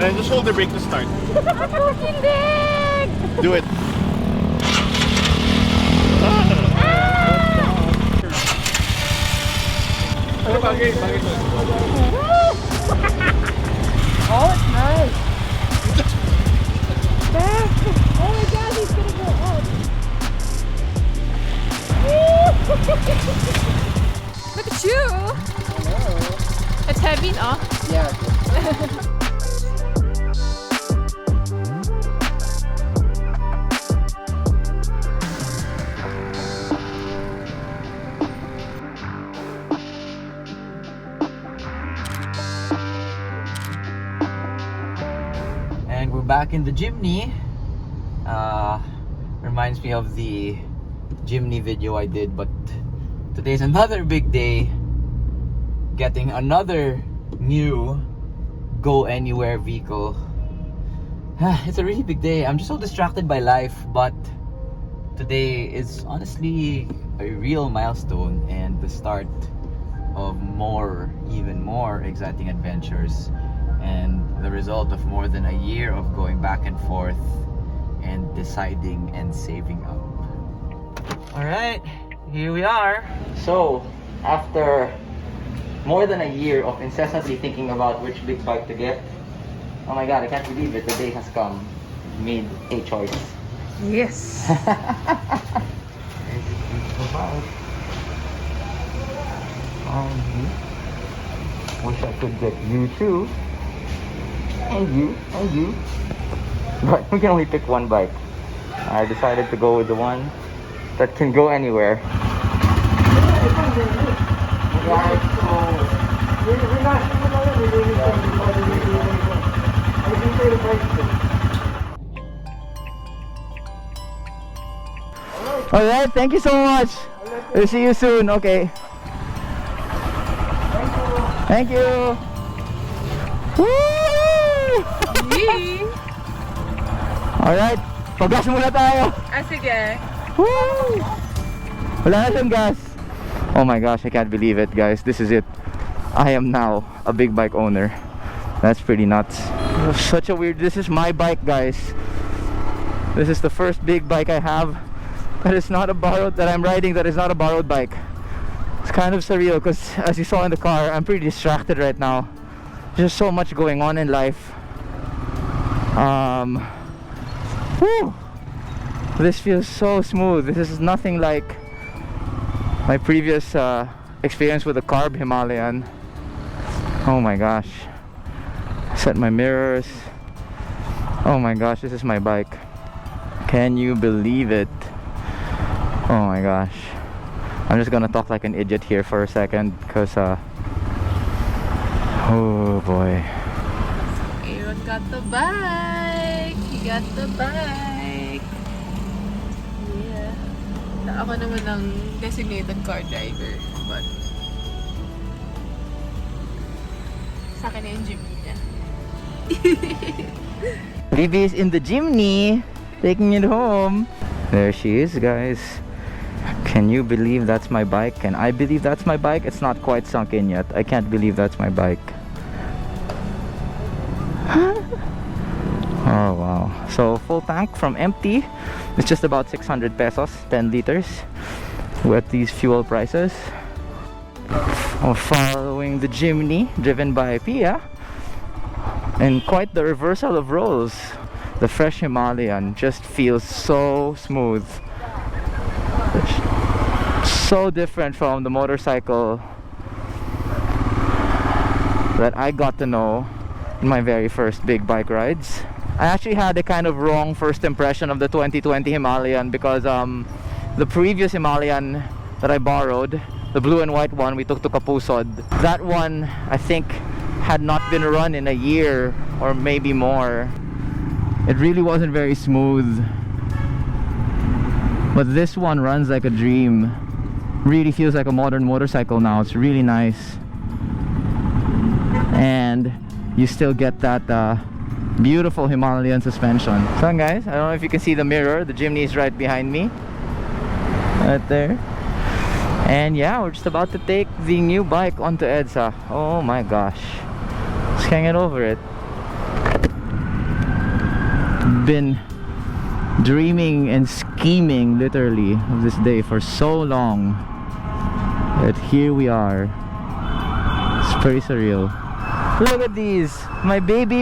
then just hold the brake to start. Do it. Oh, it's nice. Oh my god, he's gonna go up. Look at you. Hello. It's heavy, no? Yeah. And we're back in the Jimny. Reminds me of the Jimny video I did, but today's another big day. Getting another new go anywhere vehicle. It's a really big day. I'm just so distracted by life, but today is honestly a real milestone and the start of even more exciting adventures, and the result of more than a year of going back and forth and deciding and saving up. Alright, here we are. So, after more than a year of incessantly thinking about which big bike to get, oh my god, I can't believe it, the day has come. Made a choice. Yes. Wish I could get you too. And you. But we can only pick one bike. I decided to go with the one that can go anywhere. Alright, thank you so much. We'll see you soon, okay. Thank you. Woo! Alright, pag-gas muna tayo. Ah, sige. Woo! Wala na siyang gas. Oh my gosh, I can't believe it, guys. This is it. I am now a big bike owner. That's pretty nuts. Such a weird... This is my bike, guys. This is the first big bike I have that is not a borrowed... that I'm riding that is not a borrowed bike. It's kind of surreal because, as you saw in the car, I'm pretty distracted right now. There's just so much going on in life. Whew. This feels so smooth. This is nothing like my previous experience with the carb Himalayan. Oh my gosh. Set my mirrors. Oh my gosh, this is my bike. Can you believe it? Oh my gosh. I'm just gonna talk like an idiot here for a second because oh boy. Aaron got the bike. He got the bike. Yeah. Ako naman ang designated car driver. But sa akin na yung Jimny niya. Libby is in the Jimny, taking it home. There she is, guys. Can you believe that's my bike? Can I believe that's my bike? It's not quite sunk in yet. I can't believe that's my bike. Oh wow. So full tank from empty, it's just about 600 pesos, 10 liters with these fuel prices. Following the Jimny driven by Pia, and quite the reversal of roles. The fresh Himalayan just feels so smooth, so different from the motorcycle that I got to know in my very first big bike rides. I actually had a kind of wrong first impression of the 2020 Himalayan because the previous Himalayan that I borrowed, the blue and white one we took to Kapusod, that one I think had not been run in a year or maybe more. It really wasn't very smooth, but this one runs like a dream. Really feels like a modern motorcycle now. It's really nice, and you still get that beautiful Himalayan suspension. So guys, I don't know if you can see the mirror. The Jimny is right behind me, right there. And yeah, we're just about to take the new bike onto EDSA. Oh my gosh, just can't get over it. been dreaming and scheming literally of this day for so long. But here we are. It's pretty surreal. Look at these. My baby,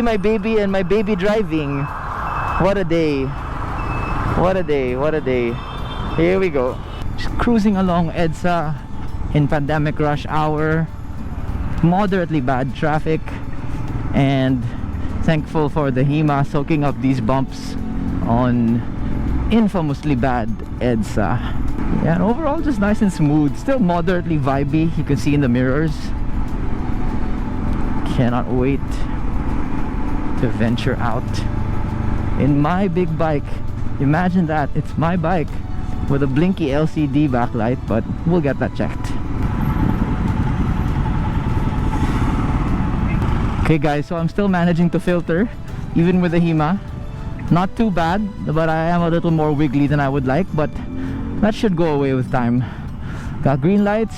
and my baby driving. What a day. What a day, what a day. Here we go. Just cruising along EDSA in pandemic rush hour. Moderately bad traffic. And thankful for the Hima soaking up these bumps on infamously bad EDSA. Yeah, and overall just nice and smooth. Still moderately vibey, you can see in the mirrors. Cannot wait to venture out in my big bike. Imagine that, it's my bike with a blinky LCD backlight, but we'll get that checked. Okay guys, so I'm still managing to filter even with the Hima. Not too bad, but I am a little more wiggly than I would like, but that should go away with time. Got green lights,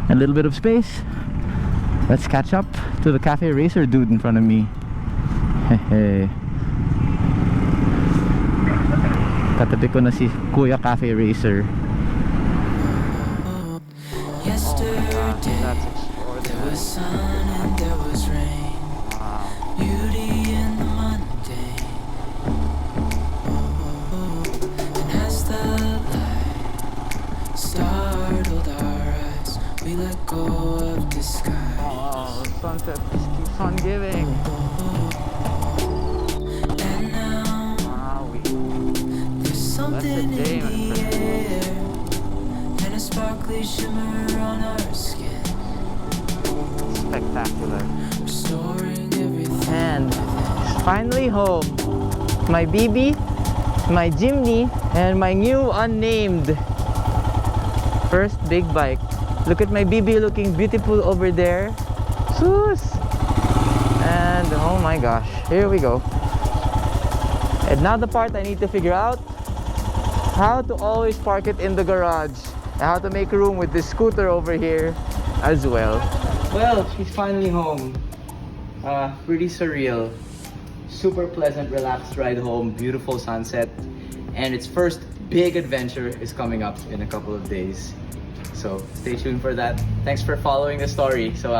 a little bit of space. Let's catch up to the cafe racer dude in front of me. Hehe. Katabi ko na si Kuya Cafe Racer. Yesterday there was sun and there was rain. Beauty in the mundane. And as the light startled our eyes, we let go of disguise. Oh, sunset just keeps on giving. And now there's something in the air, and a sparkly shimmer on our skin. Spectacular. Restoring everything. And finally home. My BB, my Jimny, and my new unnamed first big bike. Look at my BB looking beautiful over there. Sus! And oh my gosh, here we go. And now the part I need to figure out, how to always park it in the garage, and how to make room with this scooter over here as well. Well, she's finally home. Pretty surreal. Super pleasant, relaxed ride home. Beautiful sunset. And its first big adventure is coming up in a couple of days. So stay tuned for that. Thanks for following the story. So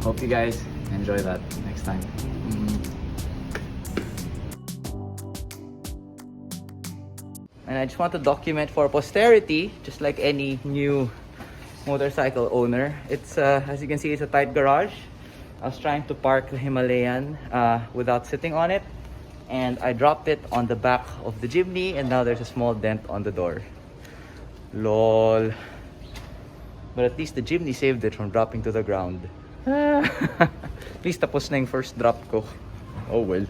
hope you guys enjoy that next time. And I just want to document for posterity, just like any new motorcycle owner. It's as you can see, it's a tight garage. I was trying to park the Himalayan without sitting on it, and I dropped it on the back of the Jimny, and now there's a small dent on the door. Lol. But at least the Jimny saved it from dropping to the ground. At least tapos na yung first drop ko. Oh well.